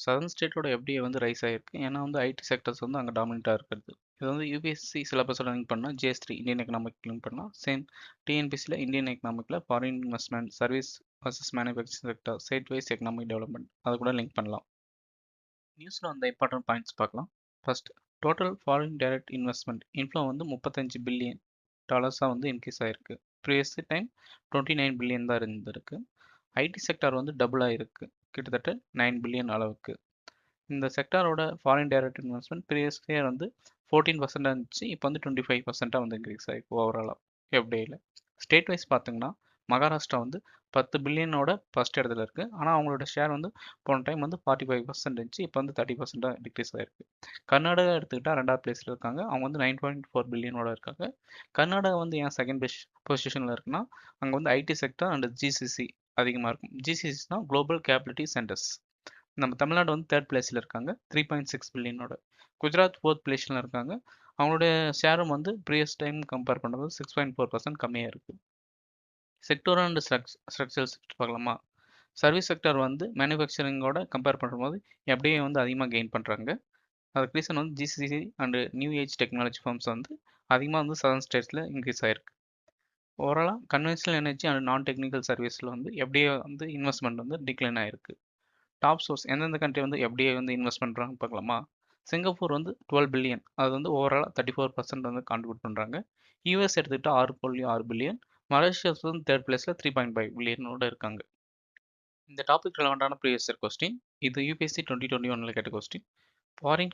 Southern ஸ்டேட்டோட FDA வந்து rice ஆயிருக்கு. ஏன்னா வந்து ஐடி செக்டர்ஸ் வந்து அங்கே டாமினேட்டாக இருக்கிறது. இது வந்து யூபிஎஸ்சி சிலபஸோட லிங்க் பண்ணால் ஜிஎஸ்3 இந்தியன் எக்கனாமிக் லிங்க் பண்ணலாம். சேம் டிஎன்பிசியில் இந்தியன் எக்கனாமிக்கில் foreign investment service versus manufacturing sector state wise economic development அது கூட லிங்க் பண்ணலாம். நியூஸில் வந்த இம்பார்ட்டன்ட் பாயிண்ட்ஸ் பார்க்கலாம். First, total foreign direct investment inflow வந்து 35 பில்லியன் டாலர்ஸாக வந்து இன்க்ரீஸ் ஆயிருக்கு. ப்ரீவியஸ் டைம் 29 பில்லியன் தான் இருந்திருக்கு. ஐடி செக்டார் வந்து டபுள் ஆயிருக்கு, கிட்டத்தட்ட 9 பில்லியன் அளவுக்கு. இந்த செக்டாரோட foreign direct investment previous year வந்து 14% இருந்துச்சு, இப்போ வந்து 25% வந்து இன்க்ரீஸ் ஆயிருக்கு ஓவராலாக எஃப்டிஐயில். ஸ்டேட் வைஸ் பார்த்தீங்கன்னா மகாராஷ்டிரா வந்து 10 பில்லியனோட ஃபர்ஸ்ட் இடத்துல இருக்குது. ஆனால் அவங்களோட ஷேர் வந்து போன டைம் வந்து 45% இருந்துச்சு, இப்போ வந்து 30% டிக்ரீஸ் ஆயிருக்கு. கர்நாடகா எடுத்துக்கிட்டால் ரெண்டாவது பிளேஸில் இருக்காங்க. அவங்க வந்து 9.4 பில்லியனோட இருக்காங்க. கர்நாடகா வந்து ஏன் செகண்ட் பெஸ்ட் பொசிஷனில் இருக்குன்னா அங்கே வந்து ஐடி செக்டர் அண்ட் ஜிசிசி அதிகமாக இருக்கும். ஜிசிசினா குளோபல் கேபிலிட்டி சென்டர்ஸ். நம்ம தமிழ்நாடு வந்து தேர்ட் பிளேஸில் இருக்காங்க 3.6 பில்லியனோட. குஜராத் ஃபோர்த் பிளேஸில் இருக்காங்க. அவங்களுடைய ஷேரும் வந்து ப்ரீவியஸ் டைம் கம்பேர் பண்ணும்போது 6.4% கம்மியாக இருக்குது. செக்டோர் அண்ட் ஸ்ட்ரக்சரல் செக்டர் பார்க்கலாமா? சர்வீஸ் செக்டர் வந்து மேனுஃபேக்சரிங்கோட கம்பேர் பண்ணும்போது எப்படியே வந்து அதிகமாக கெயின் பண்ணுறாங்க. அதுக்கு ரீசன் வந்து GCC and new age technology firms வந்து அதிகமாக வந்து சதர்ன் ஸ்டேட்ஸில் இன்க்ரீஸ் ஆயிருக்கு. ஓவராலாக conventional energy and non technical சர்வீஸில் வந்து எப்படியே வந்து இன்வெஸ்ட்மெண்ட் வந்து டிக்ளைன் ஆயிருக்கு. டாப் சோர்ஸ் எந்தெந்த கண்ட்ரி வந்து எஃப்டிஐ வந்து இன்வெஸ்ட் பண்ணுறாங்க பார்க்கலாமா? சிங்கப்பூர் வந்து 12 பில்லியன், அது வந்து ஓவராலாக 34% வந்து கான்ட்ரிபியூட் பண்ணுறாங்க. யூஎஸ் எடுத்துக்கிட்டால் 6.6 பில்லியன். மலேசியாஸ் வந்து தேர்ட் பிளேஸில் 3.5 பில்லியனோட இருக்காங்க. இந்த டாபிக் ரெலவெண்டான ப்ரீவியஸ் இயர் கொஸ்டின். இது யூபிஎஸ்சி 2021 கேட்ட கொஸ்டின். ஃபாரின்